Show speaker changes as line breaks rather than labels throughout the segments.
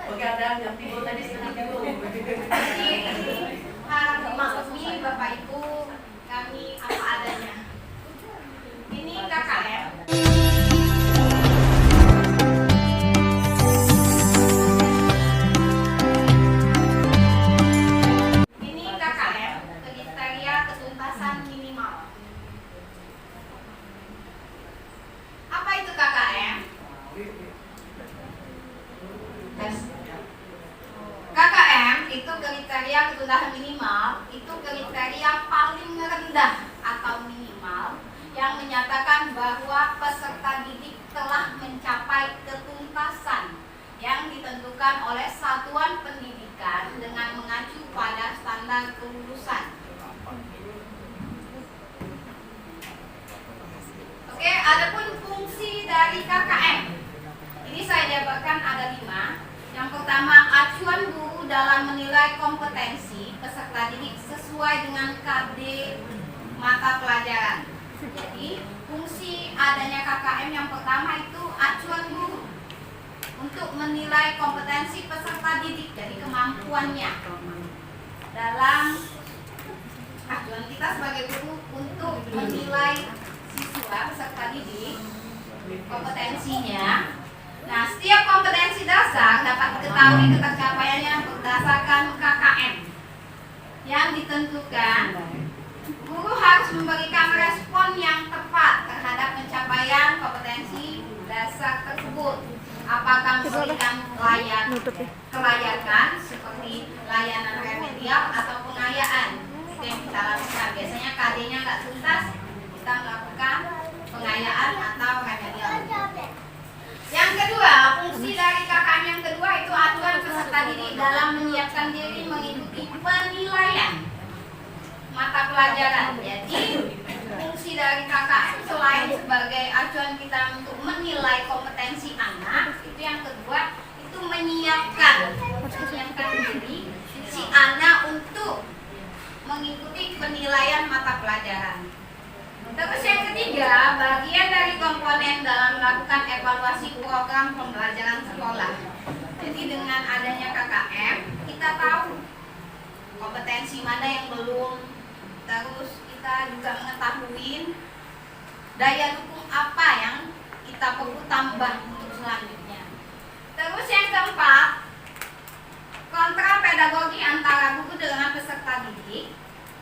Begadang jam 3 tadi setengah 3.
Jadi harap dimaklumi Bapak Ibu, kami apa adanya. Ini KKM. Ini KKM, kriteria ketuntasan minimal. Apa itu KKM? KKM itu kriteria ketuntasan minimal, itu kriteria paling rendah atau minimal yang menyatakan bahwa peserta didik telah mencapai ketuntasan yang ditentukan oleh satuan pendidikan dengan mengacu pada standar kelulusan. Oke, adapun fungsi dari KKM. Ini saya jabarkan ada 5. Yang pertama, acuan guru dalam menilai kompetensi peserta didik sesuai dengan KD mata pelajaran. Jadi, fungsi adanya KKM yang pertama itu acuan guru untuk menilai kompetensi peserta didik, jadi kemampuannya dalam acuan kita sebagai guru untuk menilai siswa peserta didik kompetensinya. Nah, setiap kompetensi dasar dapat diketahui ketercapaiannya berdasarkan KKM yang ditentukan. Guru harus memberikan respon yang tepat terhadap pencapaian kompetensi dasar tersebut. Apakah memberikan kelayakan seperti layanan remedial atau pengayaan, itu yang kita lakukan. Biasanya KD-nya nggak tuntas, kita melakukan pengayaan atau remedial. Yang kedua, fungsi dari KKM yang kedua itu acuan peserta didik dalam menyiapkan diri mengikuti penilaian mata pelajaran. Jadi, fungsi dari KKM selain sebagai acuan kita untuk menilai kompetensi anak, itu yang kedua itu menyiapkan diri si anak untuk mengikuti penilaian mata pelajaran. Terus yang ketiga, bagian dari komponen dalam melakukan evaluasi program pembelajaran sekolah. Jadi dengan adanya KKM, kita tahu kompetensi mana yang belum. Terus kita juga mengetahui daya dukung apa yang kita perlu tambah untuk selanjutnya. Terus yang keempat, kontra pedagogi antara guru dengan peserta didik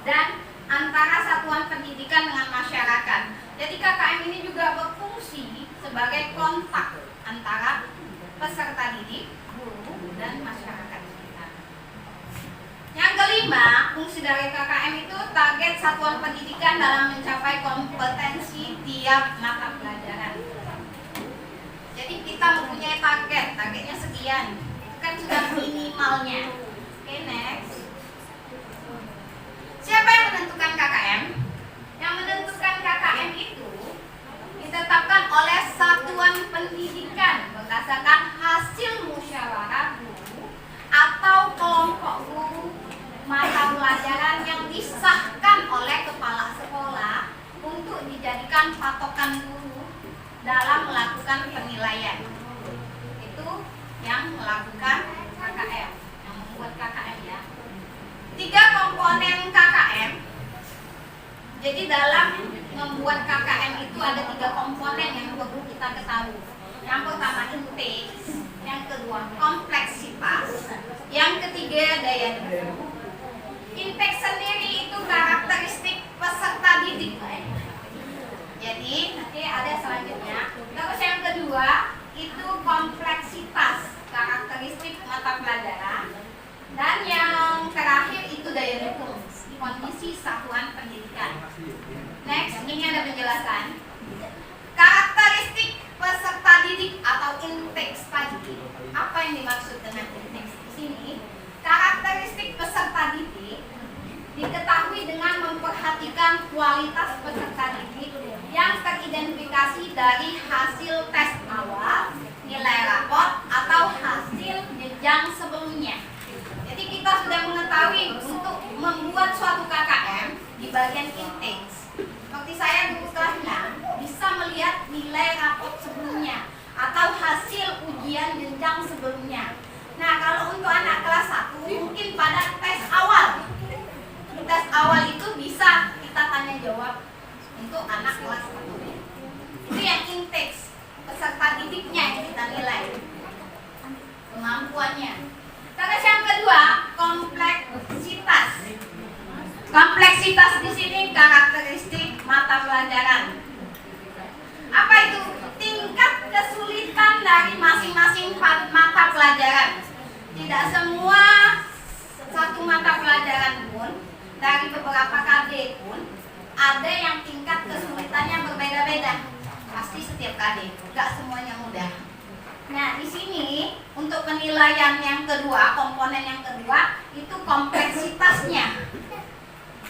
dan antara satuan pendidikan dengan masyarakat. Jadi KKM ini juga berfungsi sebagai kontak antara peserta didik, guru, dan masyarakat kita. Yang kelima, fungsi dari KKM itu target satuan pendidikan dalam mencapai kompetensi tiap mata pelajaran. Jadi kita mempunyai targetnya sekian, itu kan sudah minimalnya. Oke, next. Siapa yang menentukan KKM? Yang menentukan KKM itu ditetapkan oleh satuan pendidikan berdasarkan hasil musyawarah guru atau kelompok guru mata pelajaran yang disahkan oleh kepala sekolah untuk dijadikan patokan guru dalam melakukan penilaian. Itu yang melakukan KKM, yang membuat KKM ya. 3 komponen KKM. Jadi dalam membuat KKM itu ada 3 komponen yang perlu kita ketahui. Yang pertama intake, yang kedua kompleksitas, yang ketiga daya dukung. Intake sendiri itu karakteristik peserta didik. Jadi nanti ada selanjutnya. Terus yang kedua itu kompleksitas, karakteristik mata pelajaran. Dan yang terakhir itu daya dukung, kondisi satuan pendidikan. Next, ini ada penjelasan. Karakteristik peserta didik atau intake tadi. Apa yang dimaksud dengan intake di sini? Karakteristik peserta didik diketahui dengan memperhatikan kualitas peserta didik yang teridentifikasi dari hasil tes awal, nilai raport, atau hasil jenjang sebelumnya. Jadi kita sudah mengetahui untuk membuat suatu KKM di bagian intake. Seperti saya dulu kelas 6 bisa melihat nilai raport sebelumnya atau hasil ujian anak kelas 1 mungkin pada tes awal. Tes awal itu bisa kita tanya jawab untuk anak kelas 1. Itu yang intake, peserta didiknya yang kita nilai kemampuannya. Terus yang kedua, kompleksitas. Kompleksitas di sini karakteristik mata pelajaran. Apa itu? Tingkat kesulitan dari masing-masing mata pelajaran. Tidak semua satu mata pelajaran pun, dari beberapa KD pun ada yang tingkat kesulitannya berbeda-beda. Pasti setiap KD, nggak semuanya mudah. Nah, di sini untuk penilaian yang kedua, komponen yang kedua itu kompleksitasnya,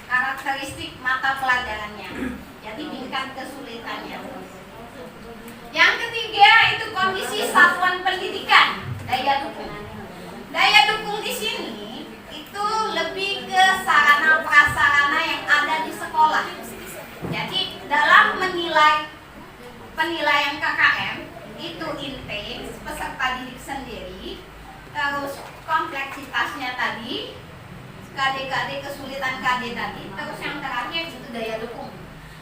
karakteristik mata pelajarannya. Jadi tingkat kesulitannya. Yang ketiga itu kondisi satuan pendidikan, daya dukung. Daya dukung di sini itu lebih ke sarana prasarana yang ada di sekolah. Jadi dalam menilai penilaian KKM itu intake peserta didik sendiri, terus kompleksitasnya tadi, KD-KD kesulitan KD tadi, terus yang terakhir itu daya dukung.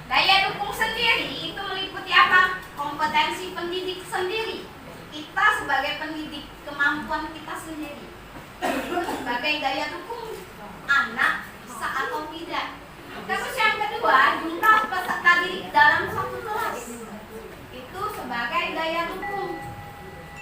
Daya dukung sendiri itu meliputi apa? Kompetensi pendidik sendiri. Kita sebagai pendidik, kemampuan kita sendiri. Itu sebagai daya dukung anak bisa atau tidak. Terus yang kedua, jumlah peserta didik dalam satu kelas. Itu sebagai daya dukung.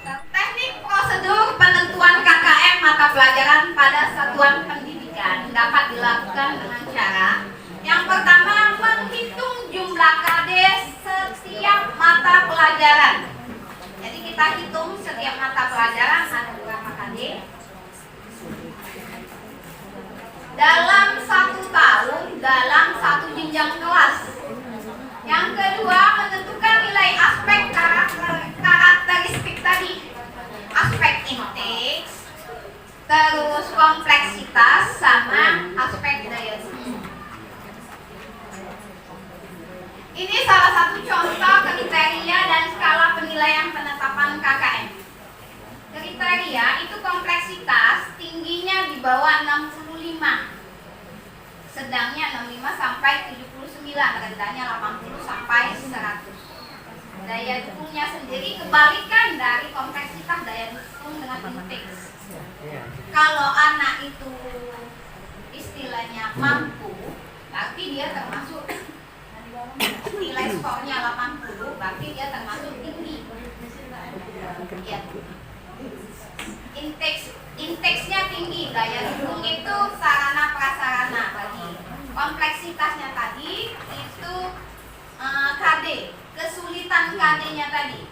Teknik prosedur penentuan KKM mata pelajaran pada satuan pendidikan dapat dilakukan dengan cara yang pertama, menghitung jumlah KD setiap mata pelajaran. Jadi kita hitung setiap mata pelajaran ada berapa KD dalam 1 tahun, dalam 1 jenjang kelas. Yang kedua, menentukan nilai aspek karakteristik tadi, aspek intake, terus kompleksitas sama aspek daya dukung. Ini salah satu contoh kriteria dan skala penilaian penetapan KKM. Kriteria itu kompleksitas tingginya di bawah 65, sedangnya 65 sampai 79, rendahnya 80 sampai 100. Daya dukungnya sendiri kebalikan dari kompleksitas daya dukung dengan intake. Kalau anak itu istilahnya mampu, berarti dia termasuk nilai skornya 80, berarti dia termasuk tinggi. Ya. Intake-nya tinggi, daya dukung itu sarana prasarana tadi. Kompleksitasnya tadi itu KD, kesulitan KD-nya tadi.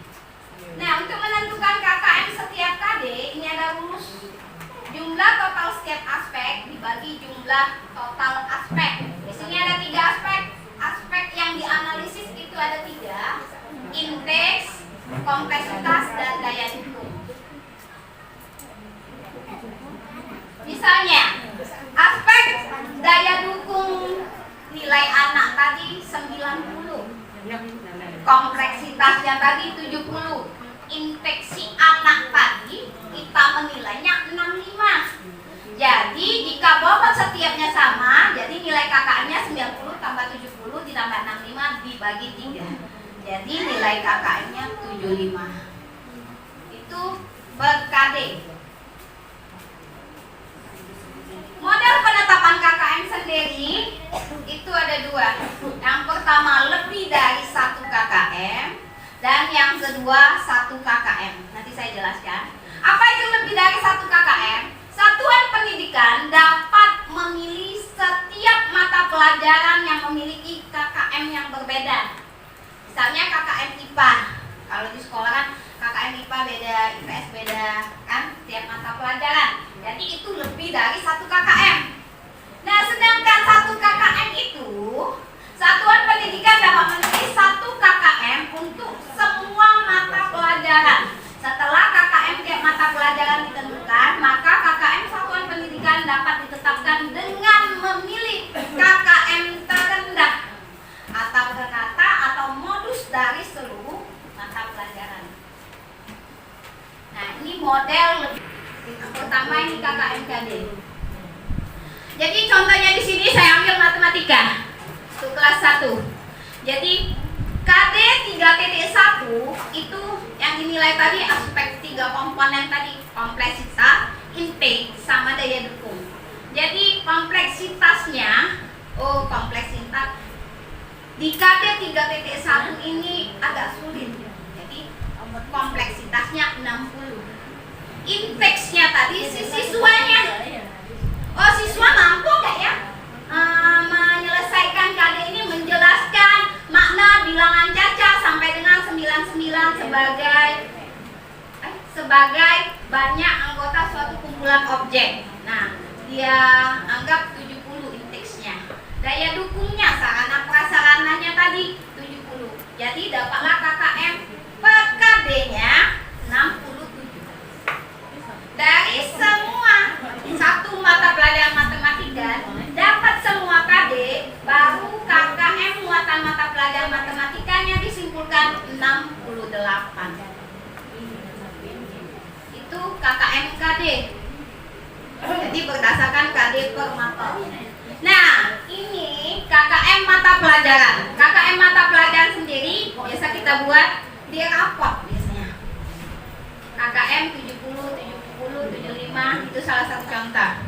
Nah, untuk menentukan KKM setiap KD, ini ada rumus. Jumlah total setiap aspek dibagi jumlah total aspek. Di sini ada 3 aspek. Aspek yang dianalisis itu ada 3, intake, kompleksitas, dan daya dukung. Misalnya, aspek daya dukung nilai anak tadi 90, kompleksitasnya tadi 70, infeksi anak tadi kita menilainya 65. Jadi jika bobot setiapnya sama, jadi nilai KKM-nya 90 tambah 70 ditambah 65 dibagi 3. Jadi nilai KKM-nya 75. Itu ber-KD. Model penetapan KKM sendiri itu ada 2. Yang pertama lebih dari 1 KKM dan yang kedua 1 KKM. Nanti saya jelaskan. Apa itu lebih dari 1 KKM? Satuan pendidikan dapat memilih setiap mata pelajaran yang memiliki KKM yang berbeda. Misalnya KKM IPA. Kalau di sekolah kan KKM IPA beda, IPS beda, kan tiap mata pelajaran. Jadi itu lebih dari 1 KKM. Nah, sedangkan 1 KKM itu satuan pendidikan dapat memilih 1 KKM untuk semua mata pelajaran. Setelah KKM tiap mata pelajaran ditentukan, maka KKM satuan pendidikan dapat ditetapkan dengan memilih KKM terendah atau ternata atau modus dari seluruh mata pelajaran. Nah, ini model Yang pertama ini KKM-KD. Jadi contohnya di sini saya ambil matematika untuk kelas 1. Jadi KD 3.1 itu yang dinilai tadi aspek 3 komponen tadi, kompleksitas, intake, sama daya dukung. Jadi kompleksitasnya, kompleksitas di KD 3.1 ini agak sulit. Jadi kompleksitasnya 60. Intake-nya tadi siswanya. Siswa mampu nggak ya menyelesaikan KD ini, menjelaskan makna bilangan caca sampai dengan 99 sebagai banyak anggota suatu kumpulan objek. Nah, dia anggap 70 intake-nya. Daya dukungnya, sarana prasarananya tadi 70. Jadi dapatlah KKM PKD-nya 67. Dari semua satu mata pelajaran matematika dapat semua KD, baru KKM muatan mata pelajaran matematikanya disimpulkan 68. Itu KKM KD. Jadi berdasarkan KD per mata. Nah, ini KKM mata pelajaran. KKM mata pelajaran sendiri biasa kita buat di rapot biasanya. KKM 70, 70, 75 itu salah satu contoh.